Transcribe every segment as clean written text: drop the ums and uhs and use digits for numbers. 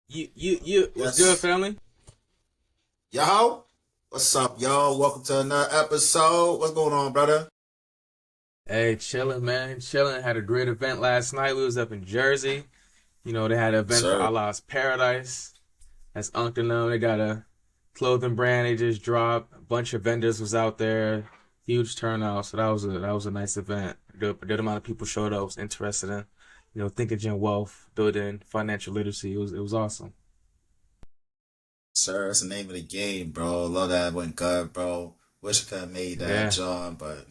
What's good, Yes. family? Yo, what's up, y'all? Welcome to another episode. What's going on, brother? Hey, chilling, man. Chilling. Had a great event last night. We was up in Jersey. They had an event for Sir. Allah's Paradise. That's Unc and them. They got a clothing brand they just dropped. A bunch of vendors was out there. Huge turnout. So that was a nice event. A good amount of people showed up. Was interested in, ThinkinGenWealth, building financial literacy. It was awesome. Sir, that's the name of the game, bro. Love that went good, bro. Wish I could have made that, Yeah. John, but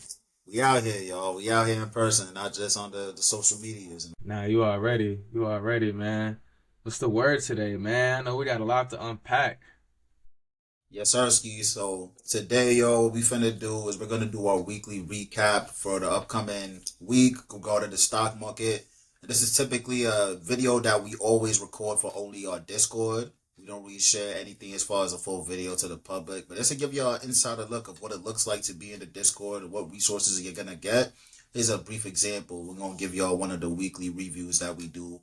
we out here, y'all. We out here in person, not just on the social medias. Nah, you already. You already, man. What's the word today, man? I know we got a lot to unpack. Yes, sir, Ski. So today, yo, what we finna do is we're gonna do our weekly recap for the upcoming week regarding the stock market. And this is typically a video that we always record for only our Discord. We don't really share anything as far as a full video to the public, but this will give you an insider look of what it looks like to be in the Discord and what resources you're gonna get. Here's a brief example. We're gonna give y'all one of the weekly reviews that we do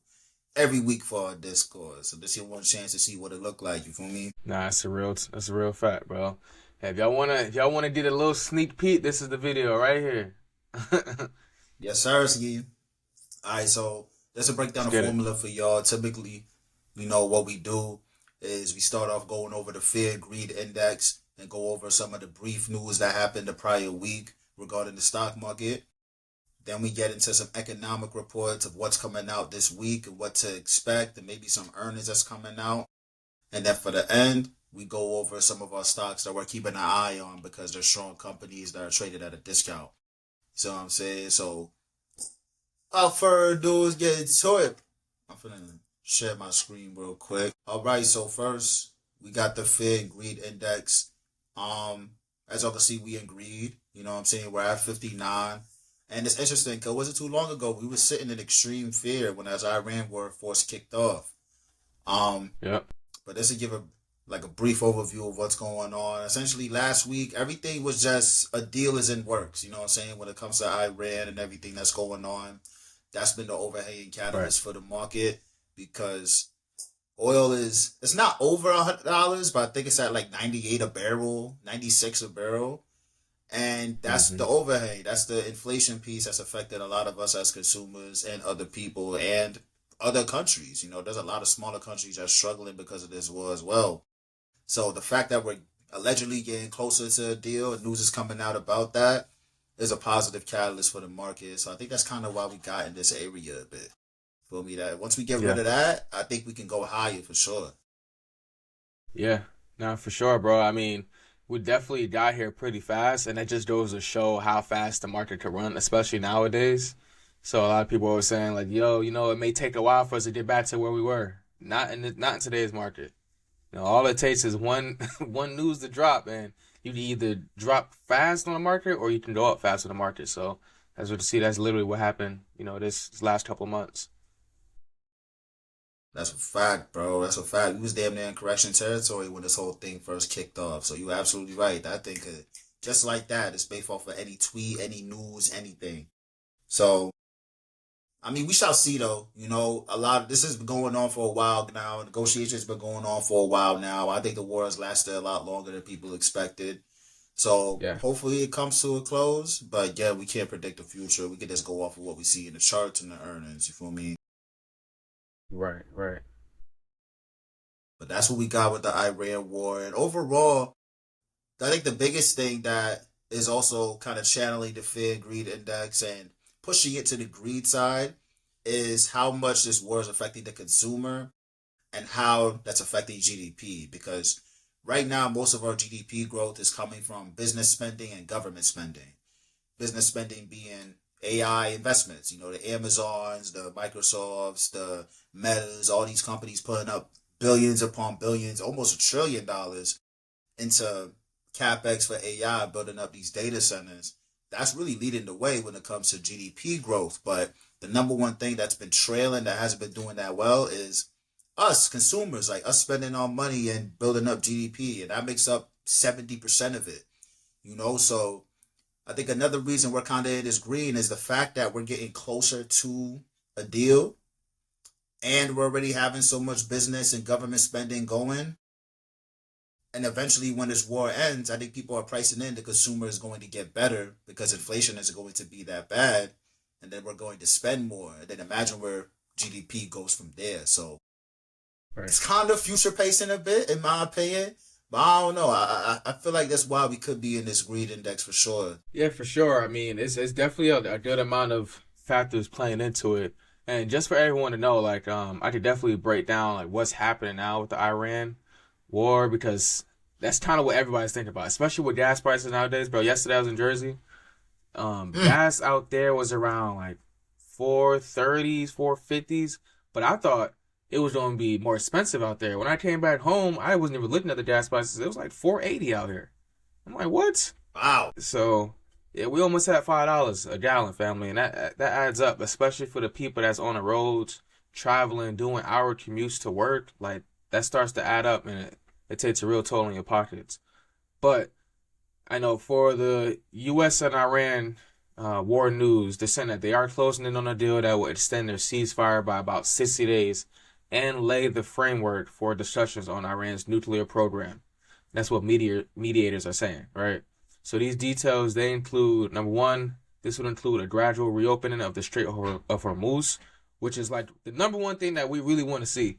every week for our Discord. So this is your one chance to see what it look like. You feel me? Nah, that's a real fact, bro. Hey, if y'all wanna get a little sneak peek, this is the video right here. Yes, sir, Ski. All right, so that's a breakdown Let's of get it. formula for y'all. Typically, what we do is we start off going over the fear greed index and go over some of the brief news that happened the prior week regarding the stock market. Then we get into some economic reports of what's coming out this week and what to expect, and maybe some earnings that's coming out. And then for the end, we go over some of our stocks that we're keeping an eye on because they're strong companies that are traded at a discount. So I'm saying, so without further ado, let's get into it. I'm finna share my screen real quick. All right, so first we got the Fear and Greed Index. As y'all can see, we in greed. You know what I'm saying? We're at 59. And it's interesting because it wasn't too long ago we were sitting in extreme fear when as Iran war force kicked off. Um, Yep. but this will give a brief overview of what's going on. Essentially, last week everything was just a deal is in works. You know what I'm saying? When it comes to Iran and everything that's going on, that's been the overhanging Right. catalyst for the market because oil is it's not over $100, but I think it's at like 98 a barrel, 96 a barrel, and that's Mm-hmm. the overhang. That's the inflation piece that's affected a lot of us as consumers and other people and other countries. There's a lot of smaller countries that are struggling because of this war as well. So the fact that we're allegedly getting closer to a deal and news is coming out about that is a positive catalyst for the market. So I think that's kind of why we got in this area a bit. Feel me? That once we get rid Yeah. of that, I think we can go higher for sure. Yeah. Nah, for sure, bro. I mean, we definitely got here pretty fast, and that just goes to show how fast the market could run, especially nowadays. So a lot of people are saying like, "Yo, it may take a while for us to get back to where we were." Not in today's market. All it takes is one one news to drop, and you can either drop fast on the market or you can go up fast on the market. So as what you see, that's literally what happened. This last couple of months. That's a fact, bro. That's a fact. We was damn near in correction territory when this whole thing first kicked off. So you're absolutely right. That thing could just like that. It's based off of any tweet, any news, anything. So I mean, we shall see though. A lot of this has been going on for a while now. Negotiations been going on for a while now. I think the war has lasted a lot longer than people expected. So Yeah. hopefully it comes to a close. But yeah, we can't predict the future. We can just go off of what we see in the charts and the earnings. You feel me? Right. Right. But that's what we got with the Iran war. And overall, I think the biggest thing that is also kind of channeling the fear greed index and pushing it to the greed side is how much this war is affecting the consumer and how that's affecting GDP. Because right now, most of our GDP growth is coming from business spending and government spending. Business spending being AI investments, the Amazons, the Microsofts, the Metas, all these companies putting up billions upon billions, almost $1 trillion into capex for AI, building up these data centers. That's really leading the way when it comes to GDP growth. But the number one thing that's been trailing that hasn't been doing that well is us consumers, like us spending our money and building up GDP, and that makes up 70% of it. So I think another reason we're kind of in this green is the fact that we're getting closer to a deal and we're already having so much business and government spending going. And eventually, when this war ends, I think people are pricing in the consumer is going to get better because inflation isn't going to be that bad. And then we're going to spend more. And then imagine where GDP goes from there. So Right. it's kind of future pacing a bit, in my opinion. But I don't know. I feel like that's why we could be in this greed index for sure. Yeah, for sure. I mean, it's definitely a good amount of factors playing into it. And just for everyone to know, like, I could definitely break down like what's happening now with the Iran war because that's kind of what everybody's thinking about, especially with gas prices nowadays, bro. Yesterday I was in Jersey. Mm. Gas out there was around like 430s, 450s, but I thought it was going to be more expensive out there. When I came back home, I wasn't even looking at the gas prices. It was like 480 out here. I'm like, what? Wow. So yeah, we almost had $5 a gallon, family, and that adds up, especially for the people that's on the roads, traveling, doing hour commutes to work. Like that starts to add up, and it takes a real toll on your pockets. But I know for the U.S. and Iran war news, they're saying that they are closing in on a deal that will extend their ceasefire by about 60 days and lay the framework for discussions on Iran's nuclear program. That's what mediators are saying, right? So these details, they include, number one, this would include a gradual reopening of the Strait of Hormuz, which is like the number one thing that we really want to see.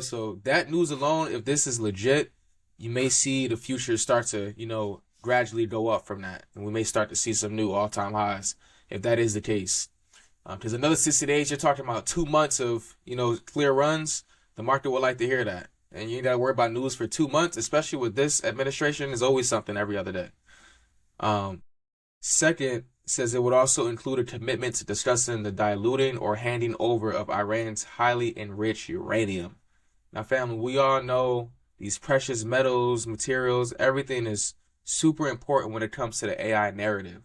So that news alone, if this is legit, you may see the future start to, gradually go up from that. And we may start to see some new all-time highs if that is the case. Because another 60 days, you're talking about 2 months of, clear runs. The market would like to hear that. And you ain't got to worry about news for 2 months, especially with this administration. Is always something every other day. Second, says it would also include a commitment to discussing the diluting or handing over of Iran's highly enriched uranium. Now, family, we all know these precious metals, materials, everything is super important when it comes to the AI narrative.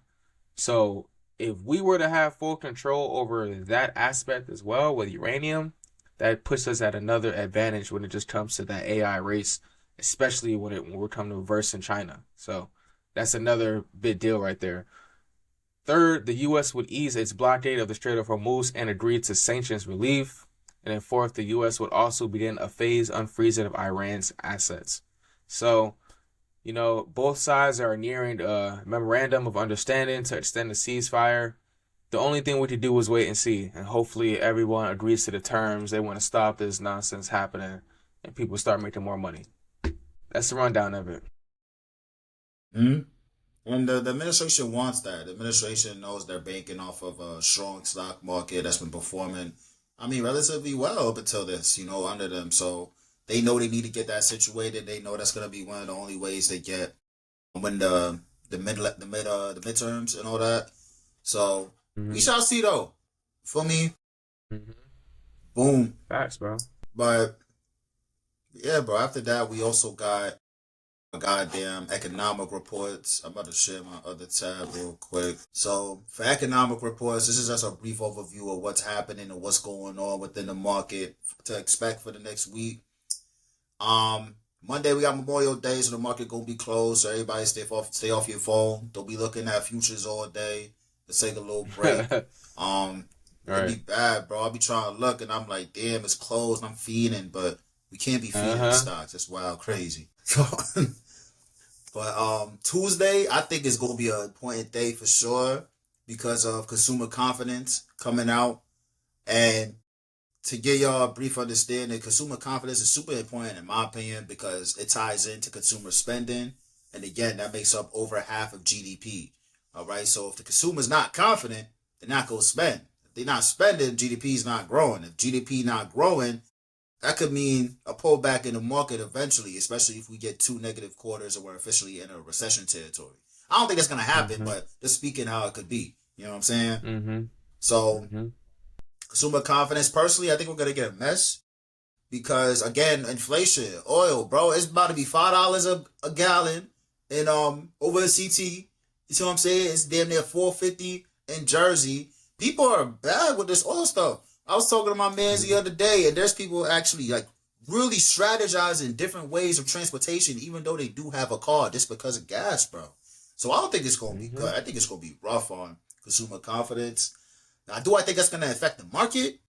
So if we were to have full control over that aspect as well with uranium, that puts us at another advantage when it just comes to that AI race, especially when we're coming to reverse in China. So that's another big deal right there. Third, the U.S. would ease its blockade of the Strait of Hormuz and agree to sanctions relief. And then fourth, the U.S. would also begin a phased unfreezing of Iran's assets. So, both sides are nearing a memorandum of understanding to extend the ceasefire. The only thing we could do is wait and see. And hopefully everyone agrees to the terms. They want to stop this nonsense happening and people start making more money. That's the rundown of it. Mm. And the administration wants that. The administration knows they're banking off of a strong stock market that's been performing, relatively well up until this, under them. So they know they need to get that situated. They know that's going to be one of the only ways they get when the midterms and all that. So we Mm-hmm. shall see though. For me, Mm-hmm. boom. Facts, bro. But yeah, bro. After that, we also got goddamn economic reports. I'm about to share my other tab real quick. So for economic reports, this is just a brief overview of what's happening and what's going on within the market to expect for the next week. Monday we got Memorial Day, so the market gonna be closed. So everybody stay off your phone. Don't be looking at futures all day. Let's take a little break. Um, All it right. be bad, bro. I be trying to look and I'm like, damn, it's closed. I'm feeding, but we can't be feeding the Uh-huh. stocks. It's wild, crazy. So, but Tuesday I think is gonna be an important day for sure because of consumer confidence coming out. And to give y'all a brief understanding, consumer confidence is super important in my opinion because it ties into consumer spending. And again, that makes up over half of GDP. All right. So if the consumer's not confident, they're not going to spend. If they're not spending, GDP is not growing. If GDP not growing, that could mean a pullback in the market eventually, especially if we get 2 negative quarters or we're officially in a recession territory. I don't think that's going to happen, Mm-hmm. but just speaking how it could be. You know what I'm saying? Mm-hmm. So Mm-hmm. consumer confidence, personally, I think we're going to get a mess because again, inflation, oil, bro, it's about to be $5 a gallon in over a CT. You see what I'm saying? It's damn near 450 in Jersey. People are bad with this oil stuff. I was talking to my mans the other day, and there's people actually like really strategizing different ways of transportation, even though they do have a car, just because of gas, bro. So I don't think it's gonna be Mm-hmm. good. I think it's gonna be rough on consumer confidence. Now, do I think that's gonna affect the market?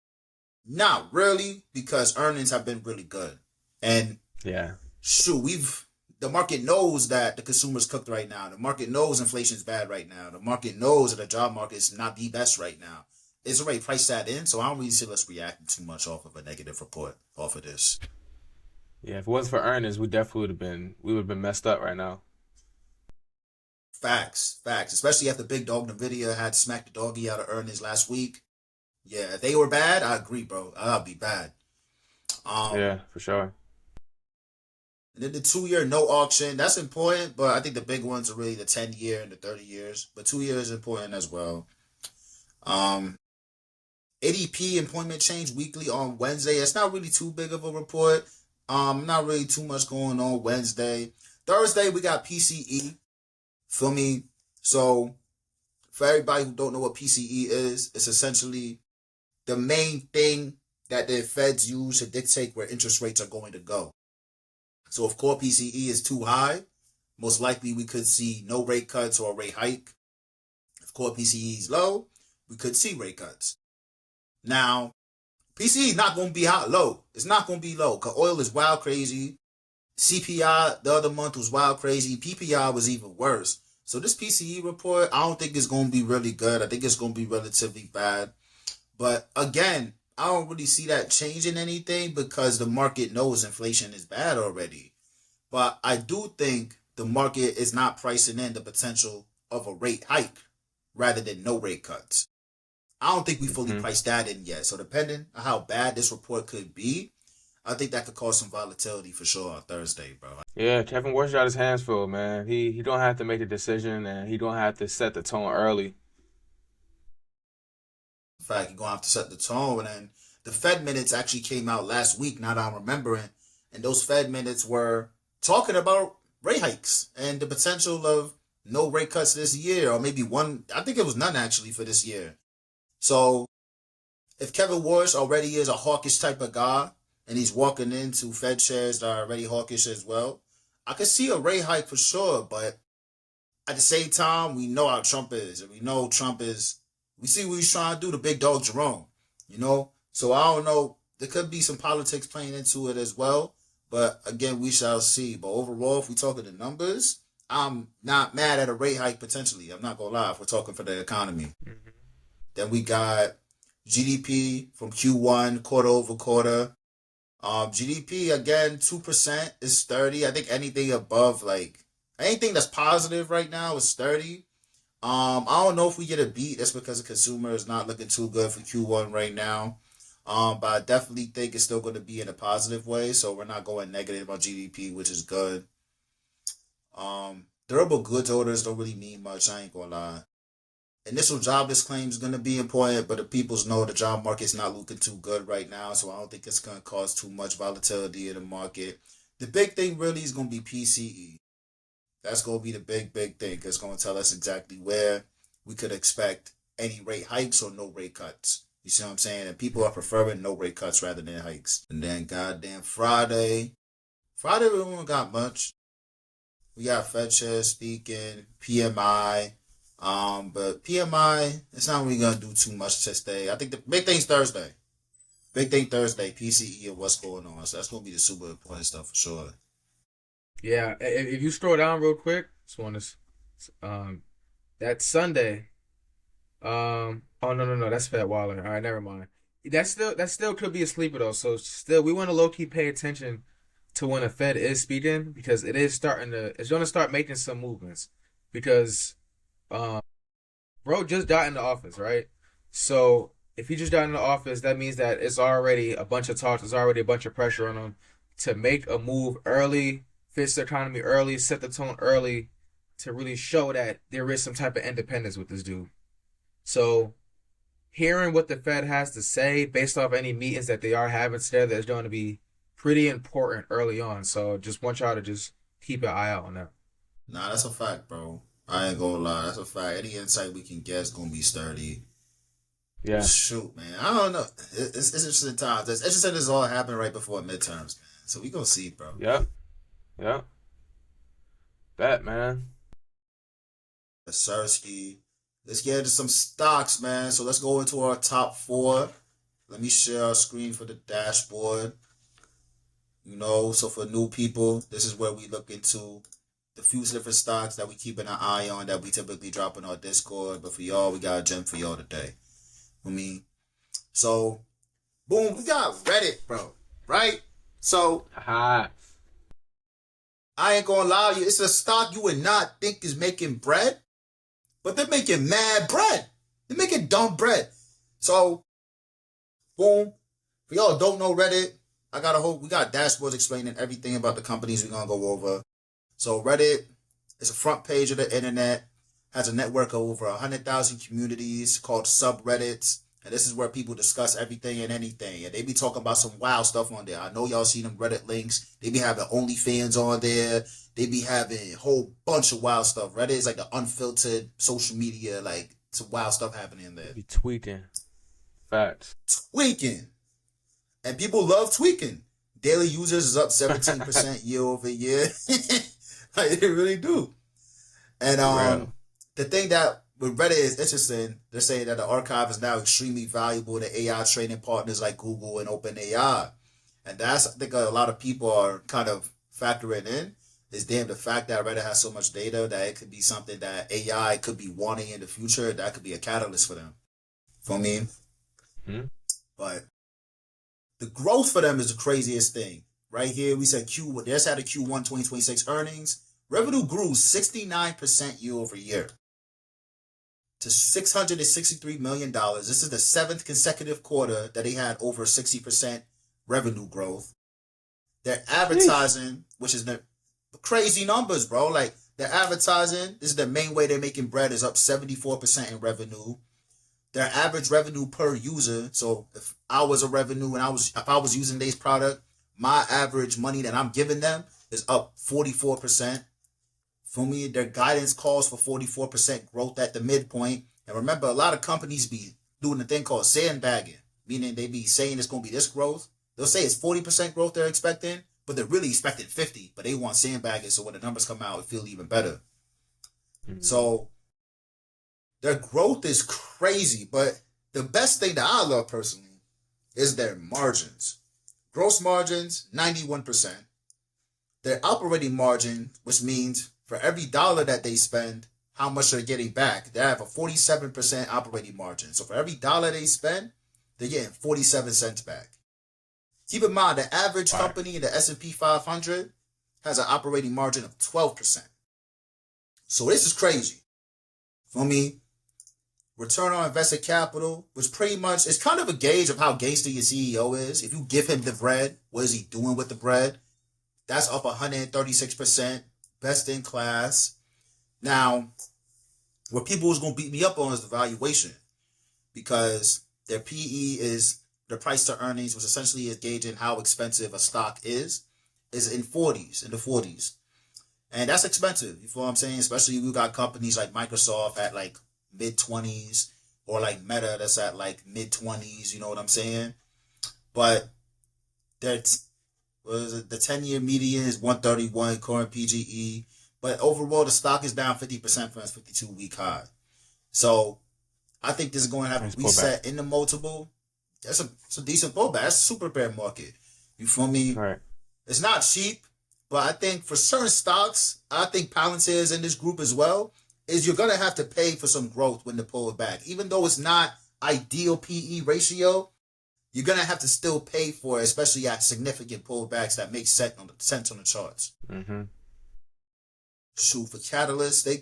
Not really, because earnings have been really good. And Yeah. shoot, the market knows that the consumer's cooked right now. The market knows inflation's bad right now. The market knows that the job market is not the best right now. It's already priced that in, so I don't really see us reacting too much off of a negative report off of this. Yeah, if it wasn't for earnings, we would have been messed up right now. Facts, facts. Especially after Big Dog Nvidia had smacked the doggy out of earnings last week. Yeah, if they were bad, I agree, bro. I'll be bad. Um, Yeah, for sure. and then the 2 year no auction, that's important, but I think the big ones are really the 10 year and the 30 years. But 2 years is important as well. Um, ADP employment change weekly on Wednesday. It's not really too big of a report. Not really too much going on Wednesday. Thursday we got PCE. Feel me? So for everybody who don't know what PCE is, it's essentially the main thing that the feds use to dictate where interest rates are going to go. So if core PCE is too high, most likely we could see no rate cuts or a rate hike. If core PCE is low, we could see rate cuts. Now, PCE is not going to be low. It's not going to be low because oil is wild crazy. CPI the other month was wild crazy. PPI was even worse. So this PCE report, I don't think it's going to be really good. I think it's going to be relatively bad. But again, I don't really see that changing anything because the market knows inflation is bad already. But I do think the market is not pricing in the potential of a rate hike rather than no rate cuts. I don't think we fully Hmm. priced that in yet. So depending on how bad this report could be, I think that could cause some volatility for sure on Thursday, bro. Yeah, Kevin Warsh got his hands full, man. He don't have to make the decision and he don't have to set the tone early. In fact, you're going to have to set the tone. And the Fed minutes actually came out last week, now that I'm remembering. And those Fed minutes were talking about rate hikes and the potential of no rate cuts this year, or maybe one. I think it was none actually for this year. So if Kevin Warsh already is a hawkish type of guy and he's walking into Fed chairs that are already hawkish as well, I could see a rate hike for sure. But at the same time, we know how Trump is, and we know Trump is. We see what he's trying to do to Big Dog Jerome, you know. So I don't know. There could be some politics playing into it as well, but again, we shall see. But overall, if we talking the numbers, I'm not mad at a rate hike potentially. I'm not gonna lie. If we're talking for the economy, Mhm. then we got GDP from Q1 quarter over quarter. GDP again 2% is 30. I think anything above like anything that's positive right now is 30. I don't know if we get a beat. That's because the consumer is not looking too good for Q1 right now. But I definitely think it's still going to be in a positive way. So we're not going negative on GDP, which is good. Durable goods orders don't really mean much. I ain't gonna lie. Initial jobless claim is going to be important, but the peoples know the job market's not looking too good right now. So I don't think it's going to cause too much volatility in the market. The big thing really is going to be PCE. That's going to be the big thing. It's going to tell us exactly where we could expect any rate hikes or no rate cuts. You see what I'm saying? And people are preferring no rate cuts rather than hikes. And then goddamn Friday. Friday we don't got much. We got Fed Chair speaking, PMI. But PMI, it's not really gonna do too much today. I think the big thing's Thursday. Big thing Thursday, PCE and what's going on. So that's gonna be the super important stuff for sure. Yeah, if you scroll down real quick, just want to that Sunday. Oh no, that's Fat Waller. All right, never mind. That still could be a sleeper though. So still, we want to low key pay attention to when the Fed is speaking because it's going to start making some movements because um bro just got in the office, right? So if he just got in the office, that means that it's already a bunch of talks, there's already a bunch of pressure on him to make a move early, fix the economy early, set the tone early to really show that there is some type of independence with this dude. So hearing what the Fed has to say based off any meetings that they are having today, that's going to be pretty important early on. So just want y'all to just keep an eye out on that. Nah, that's a fact, bro. I ain't gonna lie, that's a fact. Any insight we can get is gonna be sturdy. Yeah. Shoot, man. I don't know. It's interesting times. It's interesting this all happened right before midterms, man. So we gonna see, bro. Yep. Yep. Bet, man. Sersky. Let's get into some stocks, man. So let's go into our top four. Let me share our screen for the dashboard. So for new people, this is where we look into the few different stocks that we keep an eye on that we typically drop in our Discord. But for y'all, we got a gem for y'all today. So boom, we got Reddit, bro. Right? So Haha. I ain't gonna lie to you, it's a stock you would not think is making bread, but they're making mad bread. They're making dumb bread. So boom. For y'all who don't know Reddit, we got dashboards explaining everything about the companies we're gonna go over. So Reddit is a front page of the internet, has a network of over 100,000 communities called subreddits. And this is where people discuss everything and anything. And they be talking about some wild stuff on there. I know y'all seen them Reddit links. They be having OnlyFans on there. They be having a whole bunch of wild stuff. Reddit is like the unfiltered social media, like some wild stuff happening in there. Be tweaking. Facts. Tweaking. And people love tweaking. Daily users is up 17% year over year. Like, they really do. And the thing that with Reddit is interesting, they're saying that the archive is now extremely valuable to AI training partners like Google and OpenAI. And that's, I think, a lot of people are kind of factoring in, is the fact that Reddit has so much data that it could be something that AI could be wanting in the future. That could be a catalyst for them. For me. Mm-hmm. But the growth for them is the craziest thing. Right here, we said they just had a Q1 2026 earnings. Revenue grew 69% year over year to $663 million. This is the 7th consecutive quarter that they had over 60% revenue growth. Their advertising, which is the crazy numbers, bro. Like, their advertising, this is the main way they're making bread, is up 74% in revenue. Their average revenue per user, so if I was a revenue and if I was using this product, my average money that I'm giving them is up 44%. For me, their guidance calls for 44% growth at the midpoint. And remember, a lot of companies be doing a thing called sandbagging, meaning they be saying it's going to be this growth. They'll say it's 40% growth they're expecting, but they're really expecting 50. But they want sandbagging, so when the numbers come out, it feels even better. Mm-hmm. So their growth is crazy, but the best thing that I love personally is their margins. Gross margins, 91%. Their operating margin, which means for every dollar that they spend, how much they're getting back. They have a 47% operating margin. So for every dollar they spend, they're getting 47 cents back. Keep in mind, the average company in the S&P 500 has an operating margin of 12%. So this is crazy. For me, return on invested capital, which pretty much is kind of a gauge of how gangster your CEO is. If you give him the bread, what is he doing with the bread? That's up 136%, best in class. Now, what people is going to beat me up on is the valuation, because their PE is the price to earnings, which essentially is gauging how expensive a stock is in the 40s. And that's expensive, you feel what I'm saying? Especially if you got companies like Microsoft at like mid-20s, or like Meta that's at like mid-20s, you know what I'm saying? But the 10-year median is 131 current PGE, but overall the stock is down 50% from its 52-week high. So I think this is going to have a reset in the multiple. That's a decent pullback. That's a super bear market. You feel me? Right. It's not cheap, but I think for certain stocks, I think Palantir is in this group as well, is you're going to have to pay for some growth when they pull it back. Even though it's not ideal PE ratio, you're going to have to still pay for it, especially at significant pullbacks that make sense on the charts. Mm-hmm. Shoot, for Catalyst, they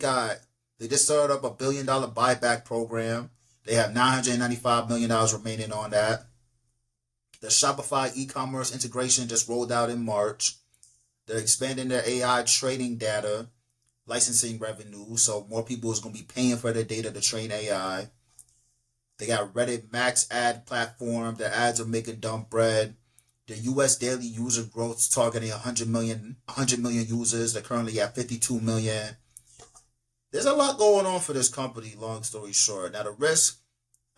just started up $1 billion buyback program. They have $995 million remaining on that. The Shopify e-commerce integration just rolled out in March. They're expanding their AI trading data, licensing revenue, so more people is going to be paying for their data to train AI. They got Reddit Max ad platform. Their ads are making dumb bread. The U.S. daily user growth is targeting 100 million users. They're currently at 52 million. There's a lot going on for this company, long story short. Now, the risk,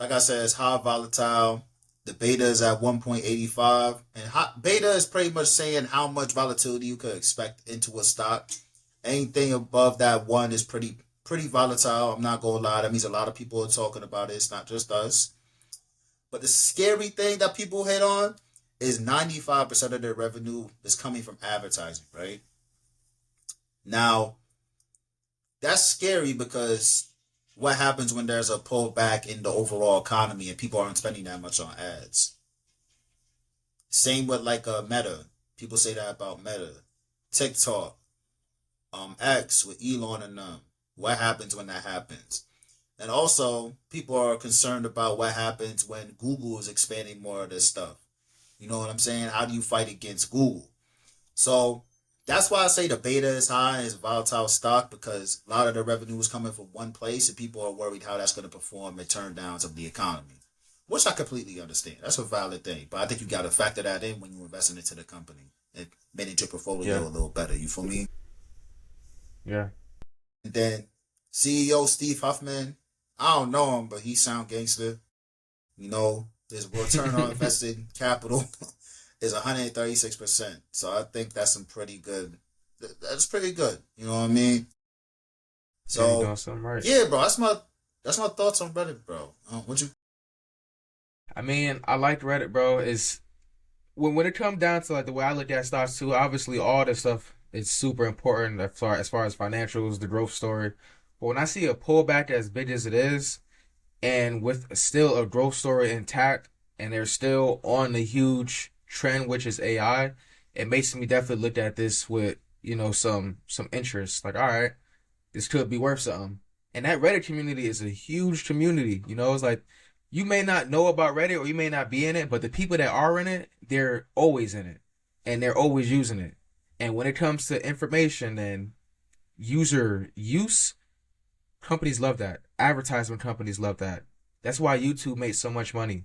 like I said, is high volatile. The beta is at 1.85. And beta is pretty much saying how much volatility you could expect into a stock. Anything above that 1 is pretty volatile. I'm not going to lie. That means a lot of people are talking about it. It's not just us. But the scary thing that people hit on is 95% of their revenue is coming from advertising, right? Now, that's scary because what happens when there's a pullback in the overall economy and people aren't spending that much on ads? Same with like a Meta. People say that about Meta. TikTok, X with Elon and them. What happens when that happens? And also, people are concerned about what happens when Google is expanding more of this stuff. You know what I'm saying? How do you fight against Google? So that's why I say the beta is high and it's a volatile stock because a lot of the revenue is coming from one place and people are worried how that's going to perform in turn downs of the economy, which I completely understand. That's a valid thing. But I think you got to factor that in when you're investing into the company and manage your portfolio Yeah, a little better. You feel me? yeah. And then CEO Steve Huffman, I don't know him, but he sound gangster. You know, his return on invested capital is 136%. So I think that's some pretty good. That's pretty good. You know what I mean? Yeah, you So doing something right. yeah, bro. That's my thoughts on Reddit, bro. What you? I mean, I like Reddit, bro. Is when it comes down to like the way I look at stocks too. Obviously, all this stuff is super important as far as financials, the growth story. But when I see a pullback as big as it is, and with still a growth story intact, and they're still on the huge trend, which is AI, it makes me definitely look at this with some interest. Like, all right, this could be worth something. And that Reddit community is a huge community. It's like you may not know about Reddit or you may not be in it, but the people that are in it, they're always in it and they're always using it. And when it comes to information and user use, companies love that. Advertisement companies love that. That's why YouTube makes so much money.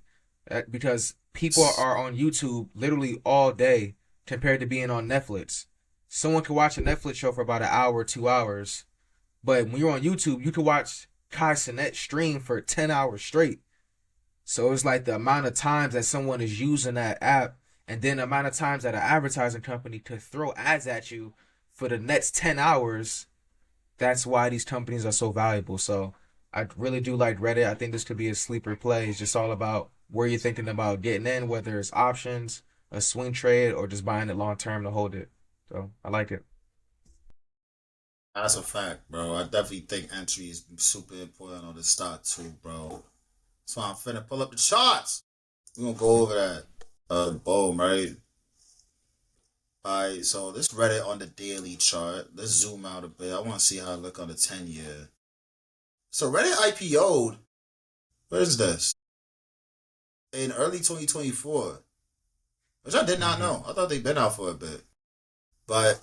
Because people are on YouTube literally all day compared to being on Netflix. Someone can watch a Netflix show for about an hour, 2 hours, but when you're on YouTube, you can watch Kai Cenat stream for 10 hours straight. So it's like the amount of times that someone is using that app and then the amount of times that an advertising company could throw ads at you for the next 10 hours. That's why these companies are so valuable. So I really do like Reddit. I think this could be a sleeper play. It's just all about where you're thinking about getting in, whether it's options, a swing trade, or just buying it long term to hold it. So I like it. That's a fact, bro. I definitely think entry is super important on the stock too, bro. So I'm finna pull up the charts. We're gonna go over that. Boom, right? Alright, so this Reddit on the daily chart. Let's zoom out a bit. I wanna see how it look on the 10 year. So Reddit IPO'd, where is this? In early 2024. Which I did not Hmm. know. I thought they'd been out for a bit. But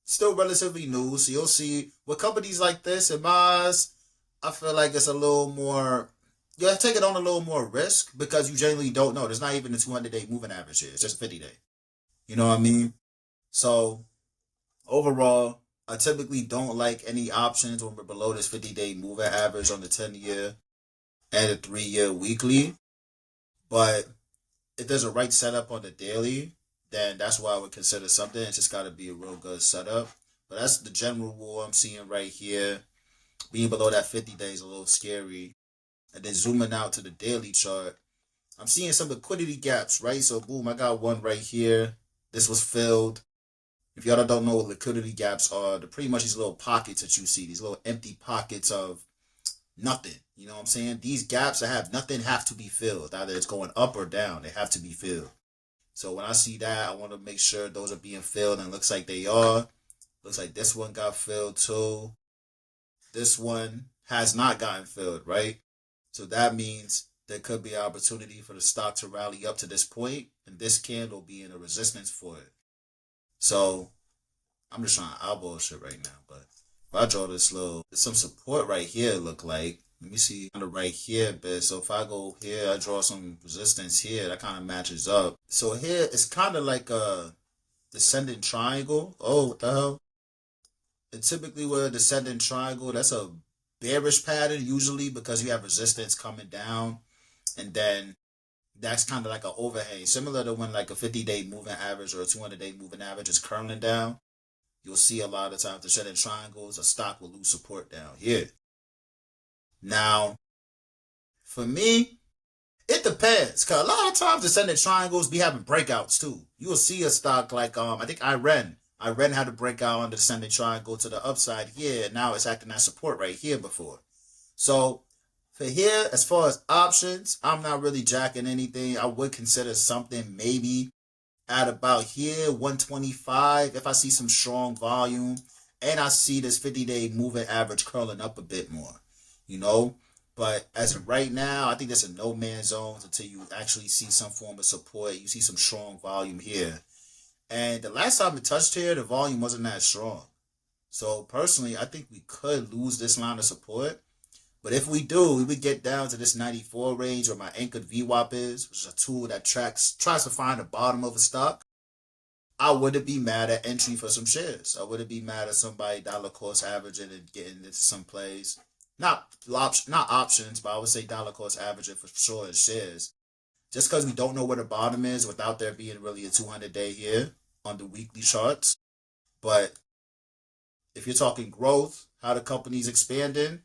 still relatively new. So you'll see with companies like this and Maz, I feel like it's a little more. You have to take it on a little more risk because you generally don't know. There's not even a 200-day moving average here. It's just 50-day. You know what I mean? So overall, I typically don't like any options when we're below this 50-day moving average on the 10 year and the 3 year weekly. But if there's a right setup on the daily, then that's why I would consider something. It's just got to be a real good setup. But that's the general rule I'm seeing right here. Being below that 50 days is a little scary. And then zooming out to the daily chart, I'm seeing some liquidity gaps, right? So boom, I got one right here. This was filled. If y'all don't know what liquidity gaps are, they're pretty much these little pockets that you see, these little empty pockets of nothing. You know what I'm saying? These gaps that have nothing have to be filled. Either it's going up or down. They have to be filled. So when I see that, I want to make sure those are being filled, and it looks like they are. Looks like this one got filled too. This one has not gotten filled, right? So that means there could be an opportunity for the stock to rally up to this point, and this candle being a resistance for it. So I'm just trying to eyeball shit right now, but if I draw this little, there's some support right here. Look like. Let me see kind of right here, but so if I go here, I draw some resistance here. That kind of matches up. So here it's kind of like a descending triangle. Oh, what the hell? And typically with a descending triangle, that's a bearish pattern usually because you have resistance coming down, and then that's kind of like an overhang, similar to when like a 50-day moving average or a 200-day moving average is curling down. You'll see a lot of times descending triangles, a stock will lose support down here. Now, for me, It depends, cause a lot of times descendant triangles be having breakouts too. You will see a stock like I think Iren. Iren had a breakout on the descendant triangle to the upside here, and now it's acting as support right here before. So for here, as far as options, I'm not really jacking anything. I would consider something maybe at about here, 125, if I see some strong volume and I see this 50-day moving average curling up a bit more, you know. But as of right now, I think there's a no man's zone until you actually see some form of support. You see some strong volume here. And the last time it touched here, the volume wasn't that strong. So personally, I think we could lose this line of support. But if we do, we would get down to this 94 range where my anchored VWAP is, which is a tool that tries to find the bottom of a stock. I wouldn't be mad at entry for some shares. I wouldn't be mad at somebody dollar cost averaging and getting into some plays. Not options, but I would say dollar cost averaging for sure in shares. Just because we don't know where the bottom is without there being really a 200-day here on the weekly charts. But if you're talking growth, how the company's expanding,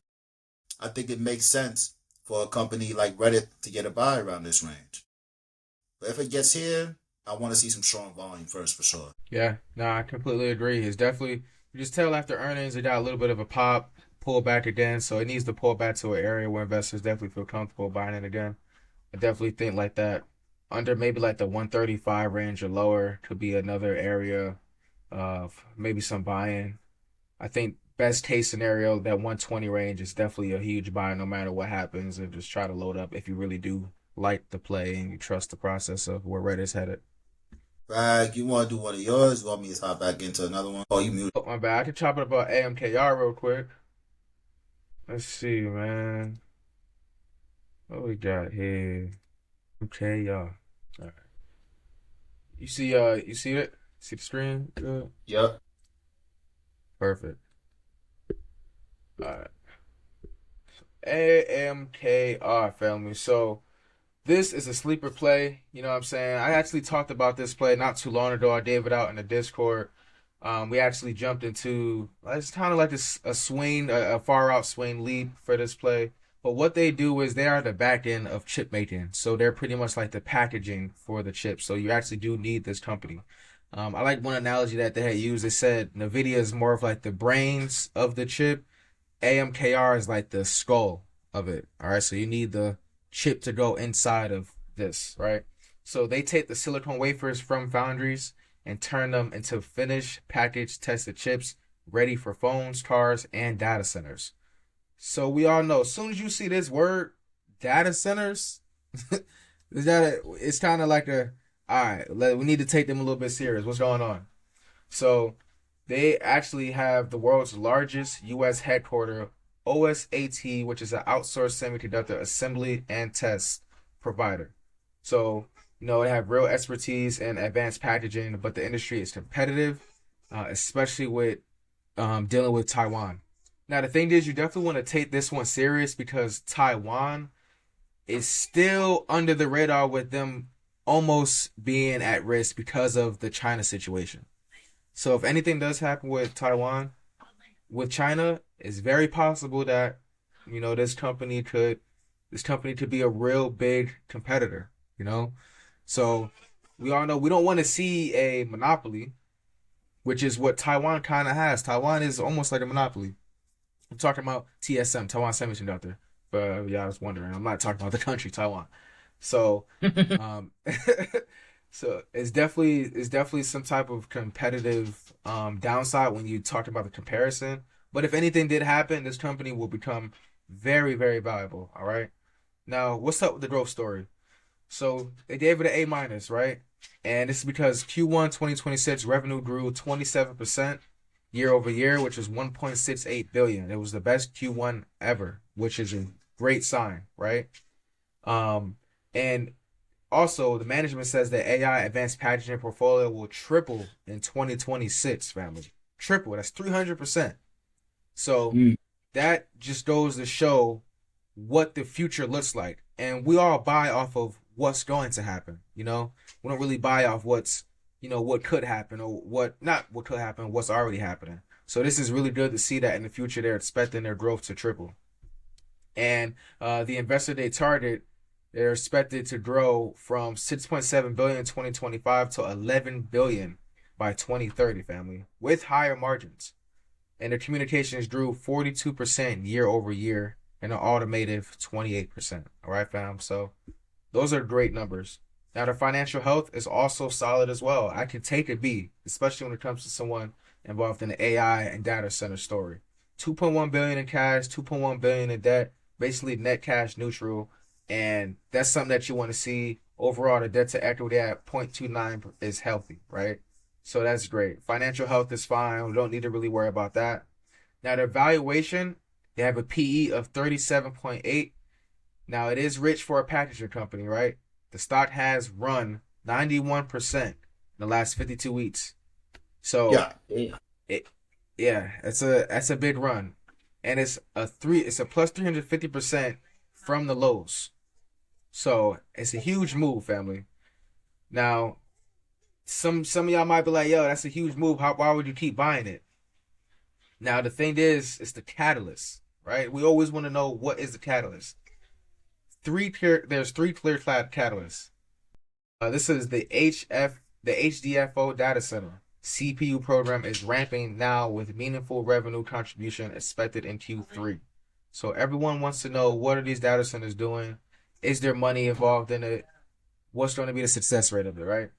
I think it makes sense for a company like Reddit to get a buy around this range. But if it gets here, I want to see some strong volume first for sure. Yeah, no, I completely agree. It's definitely you just tell after earnings it got a little bit of a pop, pull back again, so it needs to pull back to an area where investors definitely feel comfortable buying it again. I definitely think like that under maybe like the 135 range or lower could be another area of maybe some buying. I think best case scenario, that 120 range is definitely a huge buy no matter what happens, and just try to load up if you really do like the play and you trust the process of where Reddit's headed. Rag, you want to do one of yours? You want me to hop back into another one? Oh, you muted. Oh, my bad. I can chop it about AMKR real quick. Let's see, man. What we got here? AMKR. All right. You see it? See the screen? Good. Yep. Perfect. All right. AMKR family. So this is a sleeper play. You know what I'm saying? I actually talked about this play not too long ago. I gave it out in the Discord. We actually jumped into it's kind of like a swing, a far out swing lead for this play. But what they do is they are the back end of chip making. So they're pretty much like the packaging for the chips. So you actually do need this company. I like one analogy that they had used. They said NVIDIA is more of like the brains of the chip. AMKR is like the skull of it. All right. So you need the chip to go inside of this, right? So they take the silicon wafers from foundries and turn them into finished, packaged, tested chips ready for phones, cars, and data centers. So we all know, as soon as you see this word, data centers, it's kind of like all right, we need to take them a little bit serious. What's going on? So they actually have the world's largest U.S. headquarter, OSAT, which is an outsourced semiconductor assembly and test provider. So, they have real expertise in advanced packaging, but the industry is competitive, especially with dealing with Taiwan. Now, the thing is, you definitely want to take this one serious because Taiwan is still under the radar with them almost being at risk because of the China situation. So if anything does happen with Taiwan, with China, it's very possible that, this company could be a real big competitor, So we all know we don't want to see a monopoly, which is what Taiwan kind of has. Taiwan is almost like a monopoly. I'm talking about TSM, Taiwan Semiconductor. But yeah, I was wondering. I'm not talking about the country Taiwan. So, so it's definitely some type of competitive downside when you talk about the comparison. But if anything did happen, this company will become very, very valuable. All right. Now, what's up with the growth story? So they gave it an A minus, right? And this is because Q1 2026 revenue grew 27% year over year, which is 1.68 billion. It was the best Q1 ever, which is a great sign, right? And also the management says that AI advanced packaging portfolio will triple in 2026, family. Triple. That's 300%. So that just goes to show what the future looks like. And we all buy off of what's going to happen, We don't really buy off what's, what could happen or not what could happen, what's already happening. So this is really good to see that in the future they're expecting their growth to triple. And the investor they target They're expected to grow from 6.7 billion in 2025 to 11 billion by 2030, family, with higher margins. And their communications grew 42% year over year, and the automotive 28%. All right, fam. So those are great numbers. Now, their financial health is also solid as well. I can take a B, especially when it comes to someone involved in the AI and data center story. 2.1 billion in cash, 2.1 billion in debt, basically net cash neutral, and that's something that you want to see. Overall, the debt to equity at 0.29 is healthy, right? So that's great. Financial health is fine. We don't need to really worry about that. Now, their valuation, they have a PE of 37.8. Now, it is rich for a packaging company, right? The stock has run 91% in the last 52 weeks. So, Yeah, yeah. it yeah, that's a big run. And it's a plus 350% from the lows. So, it's a huge move, family. Now, some of y'all might be like, "Yo, that's a huge move. Why would you keep buying it?" Now, the thing is, it's the catalyst, right? We always want to know what is the catalyst. There's three clear catalysts. This is the HDFO data center. CPU program is ramping now with meaningful revenue contribution expected in Q3. So everyone wants to know, what are these data centers doing? Is there money involved in it? What's going to be the success rate of it, right?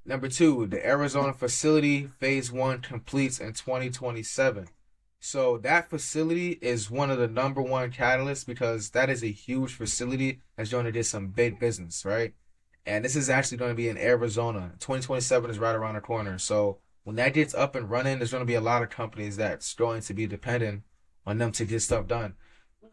Number two, the Arizona facility phase one completes in 2027. So that facility is one of the number one catalysts, because that is a huge facility that's going to do some big business, right? And this is actually going to be in Arizona. 2027 is right around the corner. So when that gets up and running, there's going to be a lot of companies that's going to be dependent on them to get stuff done.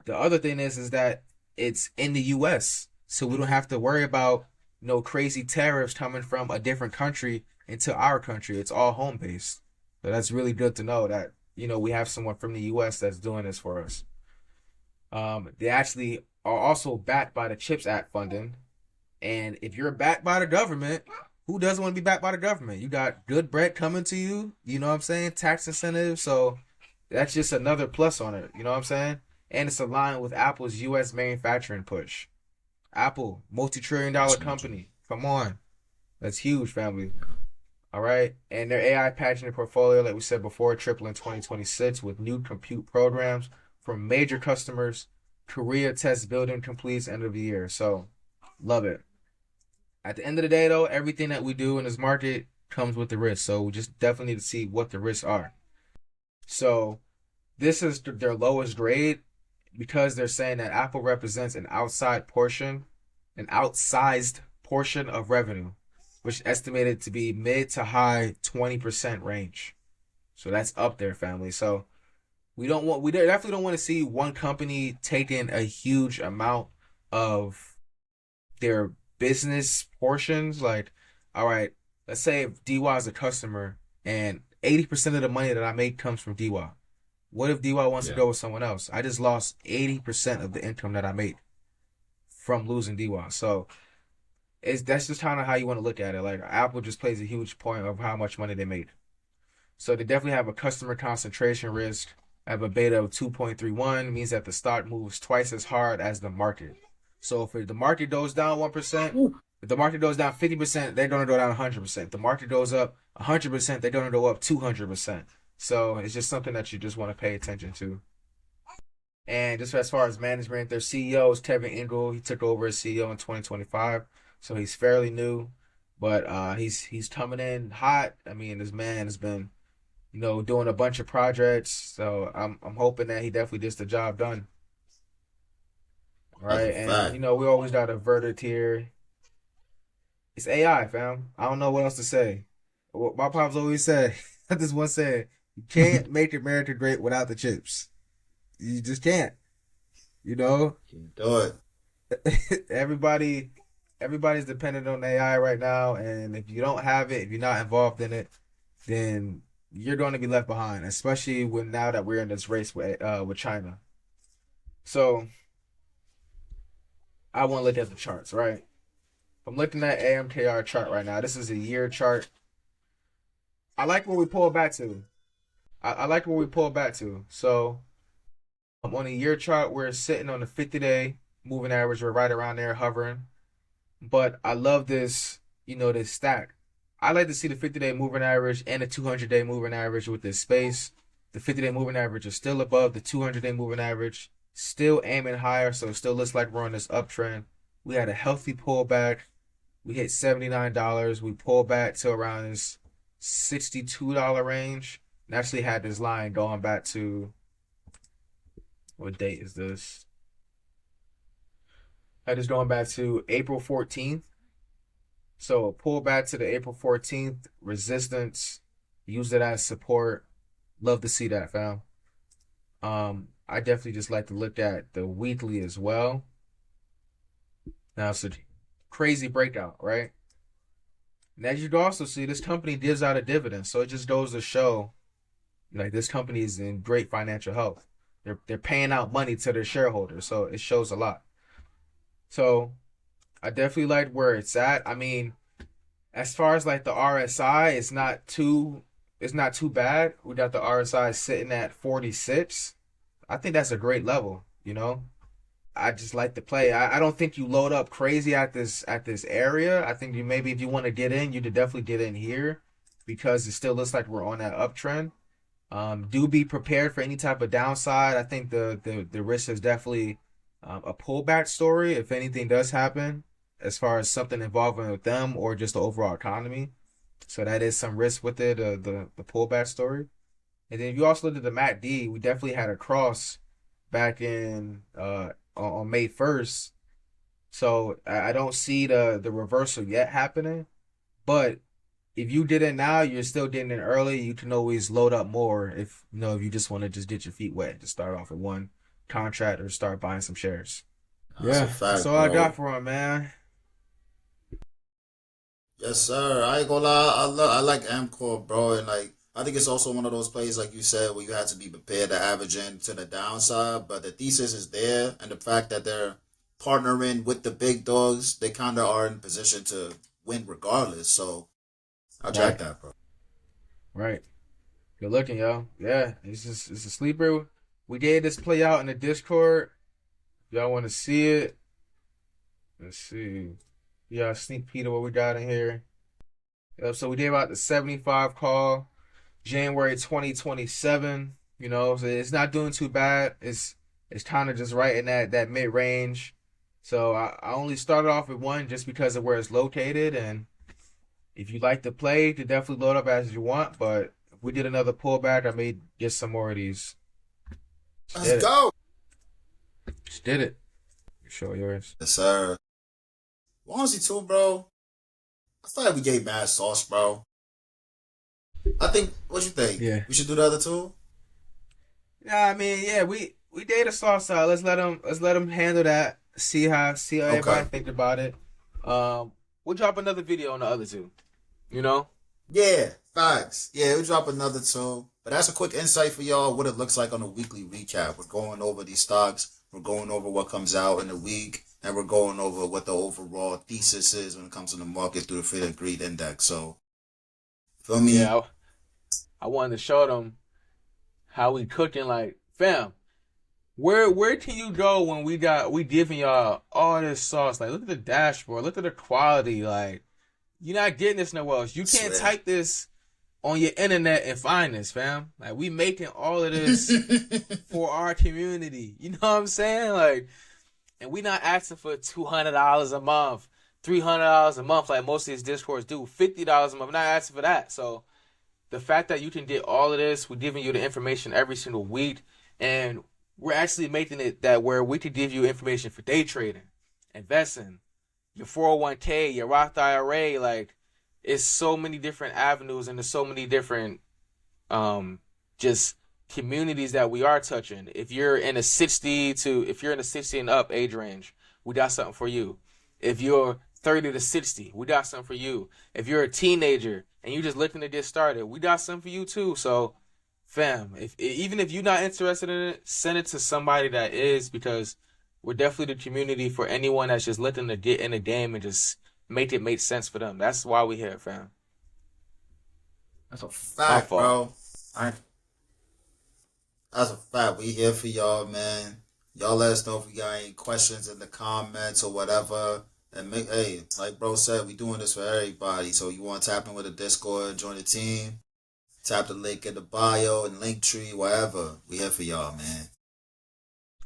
The other thing is that it's in the US. So we don't have to worry about no crazy tariffs coming from a different country into our country. It's all home based. So that's really good to know that, we have someone from the US that's doing this for us. They actually are also backed by the CHIPS Act funding. And if you're backed by the government, who doesn't want to be backed by the government? You got good bread coming to you, you know what I'm saying? Tax incentives. So that's just another plus on it, you know what I'm saying? And it's aligned with Apple's US manufacturing push. Apple, multi-trillion dollar That's major. company. Come on. That's huge, family. All right. And their AI packaging portfolio, like we said before, triple in 2026 with new compute programs from major customers. Korea test building completes end of the year. So, love it. At the end of the day, though, everything that we do in this market comes with the risk. So, we just definitely need to see what the risks are. So, this is their lowest grade, because they're saying that Apple represents an outsized portion of revenue, which is estimated to be mid to high 20% range. So that's up there, family. So we definitely don't want to see one company taking a huge amount of their business portions. Like, all right, let's say if DWaugh is a customer and 80% of the money that I make comes from DWaugh. What if DWaugh wants to Yeah. go with someone else? I just lost 80% of the income that I made from losing DWaugh. So that's just kind of how you want to look at it. Like, Apple just plays a huge point of how much money they made. So they definitely have a customer concentration risk. Have a beta of 2.31, means that the stock moves twice as hard as the market. So if the market goes down 1%, Ooh. if the market goes down 50%, they're going to go down 100%. If the market goes up 100%, they're going to go up 200%. So it's just something that you just want to pay attention to. And just as far as management, their CEO is Kevin Engel. He took over as CEO in 2025, so he's fairly new, but he's coming in hot. I mean, this man has been, doing a bunch of projects, so I'm hoping that he definitely gets the job done. All That's a right, and fact. we always got a verdict here. It's AI, fam. I don't know what else to say. What my pops always said, this one said, you can't make America great without the chips. You just can't. You know, Can't do it. everybody everybody's dependent on AI right now, and if you don't have it, if you're not involved in it, then you're going to be left behind, especially when now that we're in this race with China. So I want to look at the charts, right? I'm looking at AMKR chart right now. This is a year chart. I like where we pull back to. I like where we pull back to. So on a year chart, we're sitting on the 50 day. moving average were right around there hovering. But I love this, this stack. I like to see the 50-day moving average and the 200-day moving average with this space. The 50-day moving average is still above the 200-day moving average, still aiming higher, so it still looks like we're on this uptrend. We had a healthy pullback. We hit $79. We pulled back to around this $62 range. And actually had this line going back to, what date is this? Had this going back to April 14th. So pull back to the April 14th resistance. Use it as support. Love to see that, fam. I definitely just like to look at the weekly as well. Now it's a crazy breakout, right? And as you can also see, this company gives out a dividend, so it just goes to show, like, this company is in great financial health. They're paying out money to their shareholders, so it shows a lot. So I definitely like where it's at. I mean, as far as like the RSI, it's not too bad. We got the RSI sitting at 46. I think that's a great level. I just like to play. I don't think you load up crazy at this area. I think maybe if you want to get in, you could definitely get in here because it still looks like we're on that uptrend. Do be prepared for any type of downside. I think the risk is definitely a pullback story if anything does happen, as far as something involving with them or just the overall economy. So that is some risk with it, the pullback story. And then if you also look at the MACD, we definitely had a cross back in on May 1st. So I don't see the reversal yet happening. But if you did it now, you're still getting in early. You can always load up more if you just want to just get your feet wet, just start off with one contract or start buying some shares. That's a Yeah, that's fact, all I got bro. for him, man. Yes, sir. I ain't gonna lie. I like Amcor, bro, and like I think it's also one of those plays, like you said, where you have to be prepared to average in to the downside. But the thesis is there, and the fact that they're partnering with the big dogs, they kind of are in position to win regardless. So I jack Right, that, bro. right. Good looking, yo. Yeah, it's a sleeper. We did this play out in the Discord. Y'all want to see it? Let's see. Yeah, sneak peek of what we got in here. Yep, so we did about the 75 call, January 2027. So it's not doing too bad. It's kind of just right in that mid range. So I only started off with one just because of where it's located. And if you like to play, you can definitely load up as you want. But if we did another pullback, I may get some more of these. Just Let's did it. go. Just did it. Show yours. Yes, sir. Honestly, too, bro. I feel like we gave mad sauce, bro. I think. What you think? Yeah. We should do the other two. Yeah, I mean, yeah, we did a sauce out. Let's let them handle that. See how Okay. everybody think about it. We'll drop another video on the other two. You know? Yeah, facts. Yeah, we drop another two. But that's a quick insight for y'all what it looks like on a weekly recap. We're going over these stocks. We're going over what comes out in the week. And we're going over what the overall thesis is when it comes to the market through the Fear and Greed Index. So, feel me? Yeah, I wanted to show them how we cooking. Like, fam, where can you go when we giving y'all all this sauce? Like, look at the dashboard. Look at the quality. Like, you're not getting this nowhere else. You can't Swear. type this on your internet and find this, fam. Like, we making all of this for our community. You know what I'm saying? Like, and we not asking for $200 a month, $300 a month like most of these discords do. $50 a month. We're not asking for that. So the fact that you can get all of this, we're giving you the information every single week, and we're actually making it that where we could give you information for day trading, investing, your 401k, your Roth IRA. Like, it's so many different avenues and there's so many different just communities that we are touching. If you're in a 60 and up age range, we got something for you. If you're 30 to 60, we got something for you. If you're a teenager and you're just looking to get started, we got something for you too. So, fam, even if you're not interested in it, send it to somebody that is, because we're definitely the community for anyone that's just looking to get in the game and just make it make sense for them. That's why we here, fam. That's a My fact, fault. bro. That's a fact. We here for y'all, man. Y'all let us know if we got any questions in the comments or whatever. And make, hey, like bro said, we doing this for everybody. So you want to tap in with the Discord, join the team, tap the link in the bio and link tree, whatever. We here for y'all, man.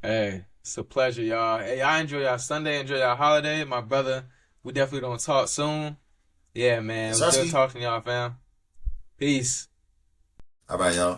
Hey, it's a pleasure, y'all. Hey, I enjoy y'all Sunday, enjoy y'all holiday. My brother, we definitely gonna talk soon. Yeah, man. It was good Zarsky. talking to y'all, fam. Peace. All right, y'all.